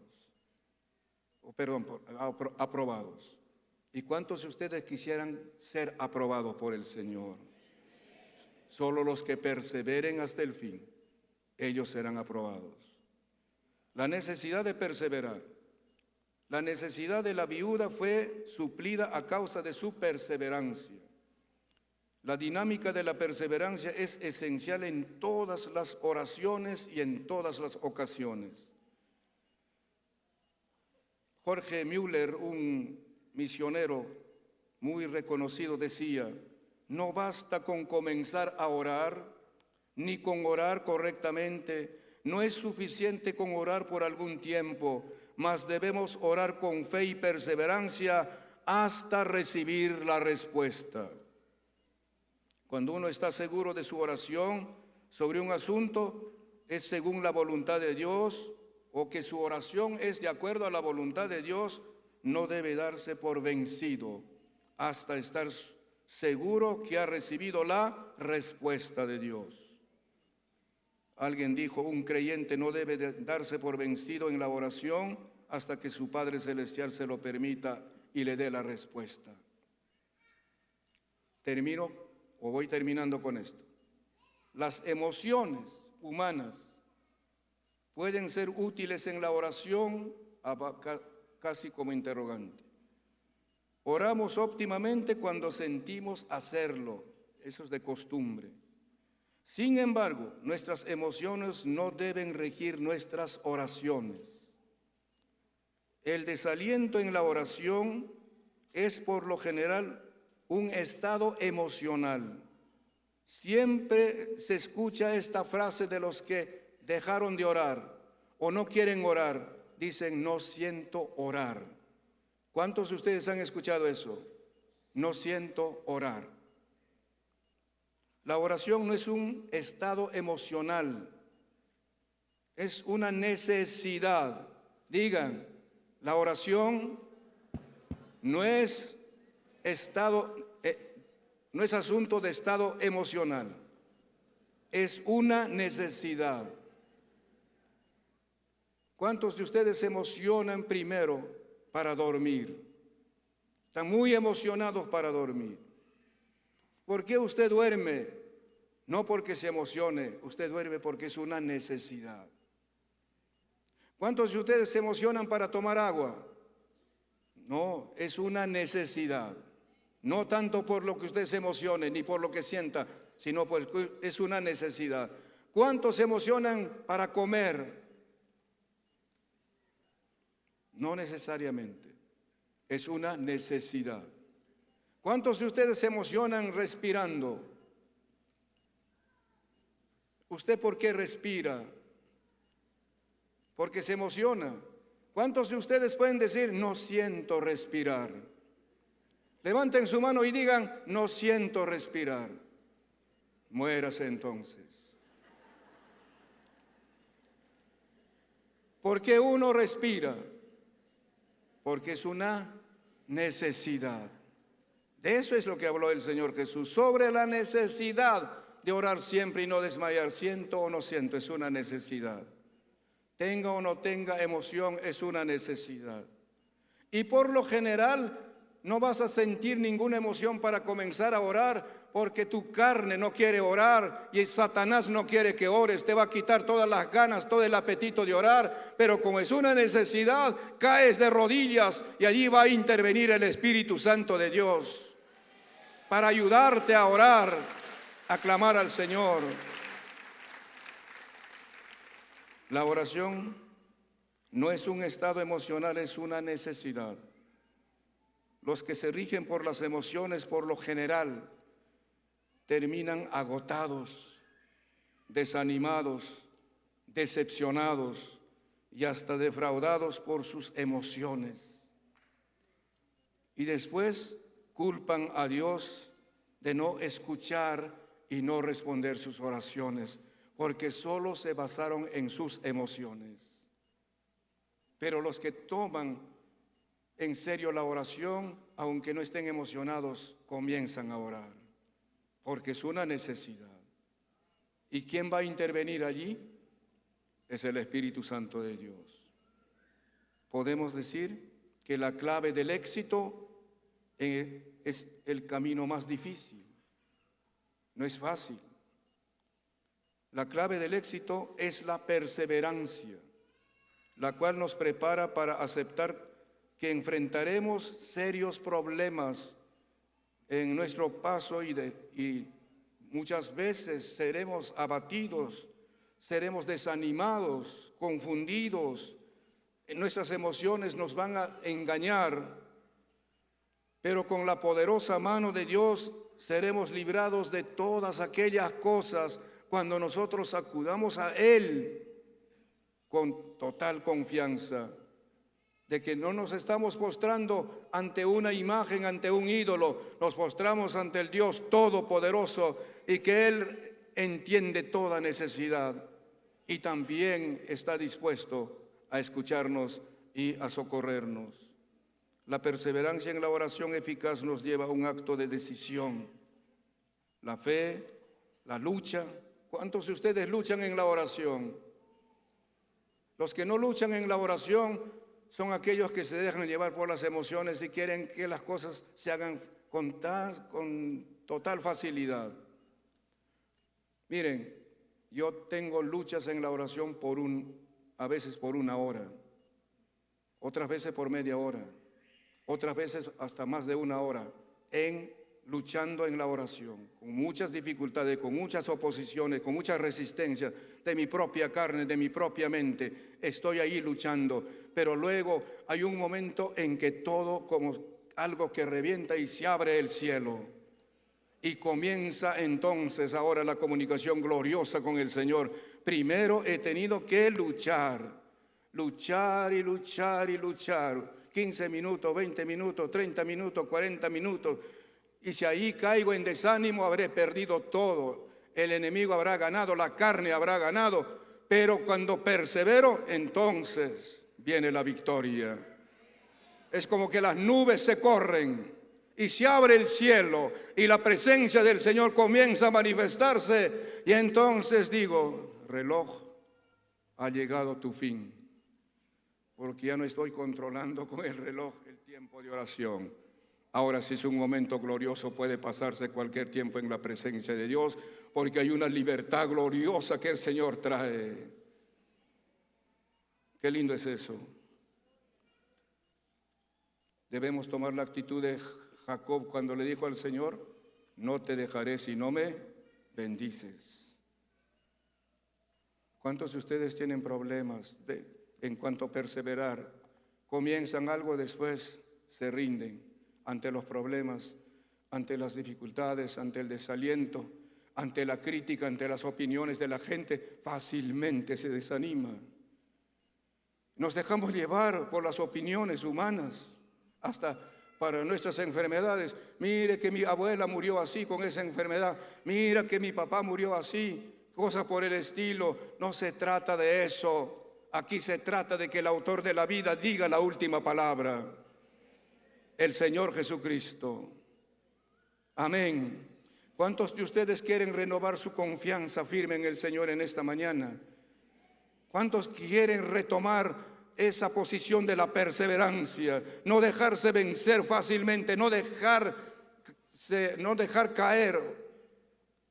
Aprobados. ¿Y cuántos de ustedes quisieran ser aprobados por el Señor? Solo los que perseveren hasta el fin, ellos serán aprobados. La necesidad de perseverar. La necesidad de la viuda fue suplida a causa de su perseverancia. La dinámica de la perseverancia es esencial en todas las oraciones y en todas las ocasiones. Jorge Müller, un misionero muy reconocido, decía: no basta con comenzar a orar, ni con orar correctamente. No es suficiente con orar por algún tiempo, mas debemos orar con fe y perseverancia hasta recibir la respuesta. Cuando uno está seguro de su oración sobre un asunto, es según la voluntad de Dios, o que su oración es de acuerdo a la voluntad de Dios, no debe darse por vencido hasta estar seguro que ha recibido la respuesta de Dios. Alguien dijo: un creyente no debe darse por vencido en la oración hasta que su Padre Celestial se lo permita y le dé la respuesta. Voy terminando con esto. Las emociones humanas pueden ser útiles en la oración, casi como interrogante. Oramos óptimamente cuando sentimos hacerlo, eso es de costumbre. Sin embargo, nuestras emociones no deben regir nuestras oraciones. El desaliento en la oración es por lo general un estado emocional. Siempre se escucha esta frase de los que dejaron de orar o no quieren orar. Dicen: no siento orar. ¿Cuántos de ustedes han escuchado eso? No siento orar. La oración no es un estado emocional, es una necesidad. Digan: la oración no es asunto de estado emocional, es una necesidad. ¿Cuántos de ustedes se emocionan primero para dormir? Están muy emocionados para dormir. ¿Por qué usted duerme? No porque se emocione, usted duerme porque es una necesidad. ¿Cuántos de ustedes se emocionan para tomar agua? No, es una necesidad. No tanto por lo que usted se emocione ni por lo que sienta, sino porque es una necesidad. ¿Cuántos se emocionan para comer? No necesariamente, es una necesidad. ¿Cuántos de ustedes se emocionan respirando? ¿Usted por qué respira? Porque se emociona. ¿Cuántos de ustedes pueden decir: no siento respirar? Levanten su mano y digan: no siento respirar. Muérase entonces. ¿Por qué uno respira? Porque es una necesidad. De eso es lo que habló el Señor Jesús, sobre la necesidad de orar siempre y no desmayar. Siento o no siento, es una necesidad. Tenga o no tenga emoción, es una necesidad. Y por lo general no vas a sentir ninguna emoción para comenzar a orar, porque tu carne no quiere orar y Satanás no quiere que ores. Te va a quitar todas las ganas, todo el apetito de orar, pero como es una necesidad, caes de rodillas y allí va a intervenir el Espíritu Santo de Dios para ayudarte a orar, a clamar al Señor. La oración no es un estado emocional, es una necesidad. Los que se rigen por las emociones, por lo general, terminan agotados, desanimados, decepcionados y hasta defraudados por sus emociones. y después culpan a Dios de no escuchar y no responder sus oraciones, porque solo se basaron en sus emociones. Pero los que toman en serio la oración, aunque no estén emocionados, comienzan a orar, porque es una necesidad. ¿Y quién va a intervenir allí? Es el Espíritu Santo de Dios. Podemos decir que la clave del éxito es el camino más difícil. No es fácil. La clave del éxito es la perseverancia, la cual nos prepara para aceptar que enfrentaremos serios problemas en nuestro paso y muchas veces seremos abatidos, seremos desanimados, confundidos, nuestras emociones nos van a engañar, pero con la poderosa mano de Dios seremos librados de todas aquellas cosas cuando nosotros acudamos a Él con total confianza de que no nos estamos postrando ante una imagen, ante un ídolo, nos postramos ante el Dios Todopoderoso y que Él entiende toda necesidad y también está dispuesto a escucharnos y a socorrernos. La perseverancia en la oración eficaz nos lleva a un acto de decisión. La fe, la lucha. ¿Cuántos de ustedes luchan en la oración? Los que no luchan en la oración son aquellos que se dejan llevar por las emociones y quieren que las cosas se hagan con total facilidad. Miren, yo tengo luchas en la oración a veces por una hora, otras veces por media hora, otras veces hasta más de una hora, luchando en la oración, con muchas dificultades, con muchas oposiciones, con muchas resistencias de mi propia carne, de mi propia mente. Estoy ahí luchando, pero luego hay un momento en que todo como algo que revienta y se abre el cielo. Y comienza entonces ahora la comunicación gloriosa con el Señor. Primero he tenido que luchar y luchar y luchar. 15 minutos, 20 minutos, 30 minutos, 40 minutos. Y si ahí caigo en desánimo, habré perdido todo. El enemigo habrá ganado, la carne habrá ganado. Pero cuando persevero, entonces viene la victoria. Es como que las nubes se corren y se abre el cielo y la presencia del Señor comienza a manifestarse. Y entonces digo, reloj, ha llegado tu fin. Porque ya no estoy controlando con el reloj el tiempo de oración. Ahora sí es un momento glorioso, puede pasarse cualquier tiempo en la presencia de Dios, porque hay una libertad gloriosa que el Señor trae. Qué lindo es eso. Debemos tomar la actitud de Jacob cuando le dijo al Señor, no te dejaré si no me bendices. ¿Cuántos de ustedes tienen problemas en cuanto a perseverar? Comienzan algo, después se rinden ante los problemas, ante las dificultades, ante el desaliento, ante la crítica, ante las opiniones de la gente, fácilmente se desanima. Nos dejamos llevar por las opiniones humanas, hasta para nuestras enfermedades. Mire que mi abuela murió así con esa enfermedad, mira que mi papá murió así, cosas por el estilo. No se trata de eso, aquí se trata de que el autor de la vida diga la última palabra. El Señor Jesucristo. Amén. ¿Cuántos de ustedes quieren renovar su confianza firme en el Señor en esta mañana? ¿Cuántos quieren retomar esa posición de la perseverancia? No dejarse vencer fácilmente, no dejar caer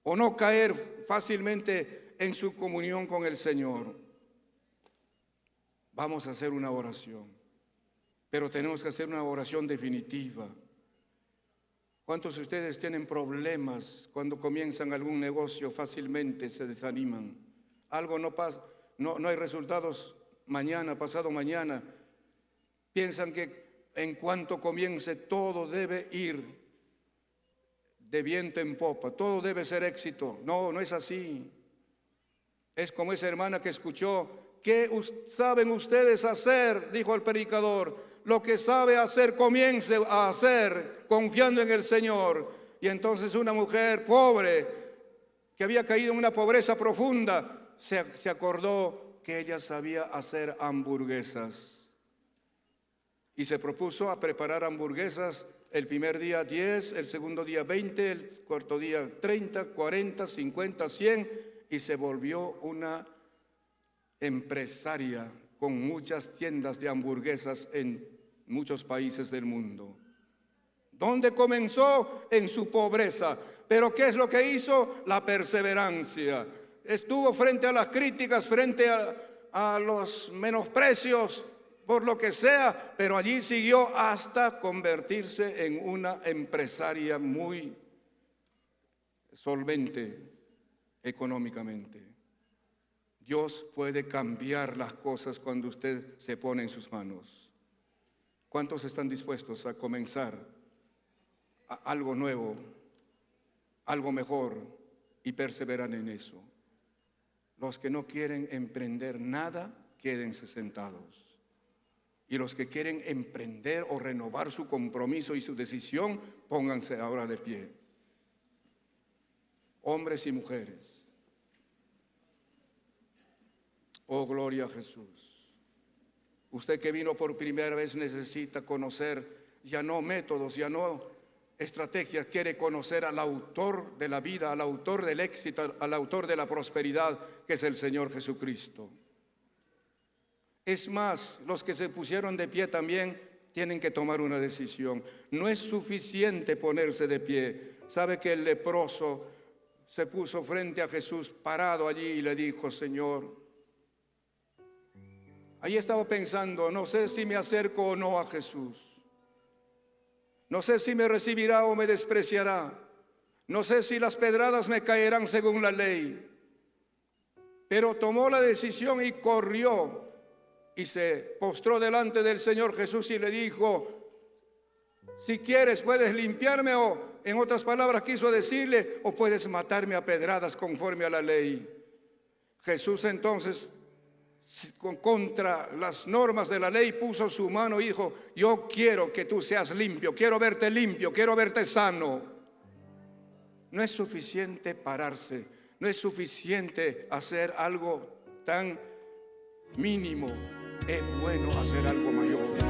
o no caer fácilmente en su comunión con el Señor. Vamos a hacer una oración. Pero tenemos que hacer una oración definitiva. ¿Cuántos de ustedes tienen problemas cuando comienzan algún negocio? Fácilmente se desaniman. Algo no pasa, no hay resultados mañana, pasado mañana. Piensan que en cuanto comience todo debe ir de viento en popa, todo debe ser éxito. No, no es así. Es como esa hermana que escuchó, ¿qué saben ustedes hacer?, dijo el predicador. lo que sabe hacer, comience a hacer, confiando en el Señor. Y entonces una mujer pobre, que había caído en una pobreza profunda, se acordó que ella sabía hacer hamburguesas. Y se propuso a preparar hamburguesas. El primer día 10, el segundo día 20, el cuarto día 30, 40, 50, 100. Y se volvió una empresaria con muchas tiendas de hamburguesas en muchos países del mundo. ¿Dónde comenzó? En su pobreza. Pero ¿qué es lo que hizo? La perseverancia. Estuvo frente a las críticas, frente a los menosprecios, por lo que sea, pero allí siguió hasta convertirse en una empresaria muy solvente económicamente. Dios puede cambiar las cosas cuando usted se pone en sus manos. ¿Cuántos están dispuestos a comenzar algo nuevo, algo mejor, y perseveran en eso? Los que no quieren emprender nada, quédense sentados. Y los que quieren emprender o renovar su compromiso y su decisión, pónganse ahora de pie. Hombres y mujeres. Oh, gloria a Jesús. Usted que vino por primera vez necesita conocer ya no métodos, ya no estrategias, quiere conocer al autor de la vida, al autor del éxito, al autor de la prosperidad, que es el Señor Jesucristo. Es más, los que se pusieron de pie también tienen que tomar una decisión. No es suficiente ponerse de pie. ¿Sabe que el leproso se puso frente a Jesús, parado allí, y le dijo: Señor, ahí estaba pensando, no sé si me acerco o no a Jesús. No sé si me recibirá o me despreciará. No sé si las pedradas me caerán según la ley. Pero tomó la decisión y corrió y se postró delante del Señor Jesús y le dijo: si quieres puedes limpiarme, o en otras palabras quiso decirle, o puedes matarme a pedradas conforme a la ley. Jesús entonces, contra las normas de la ley, puso su mano y dijo: yo quiero que tú seas limpio, quiero verte sano. No es suficiente pararse, no es suficiente hacer algo tan mínimo, es bueno hacer algo mayor.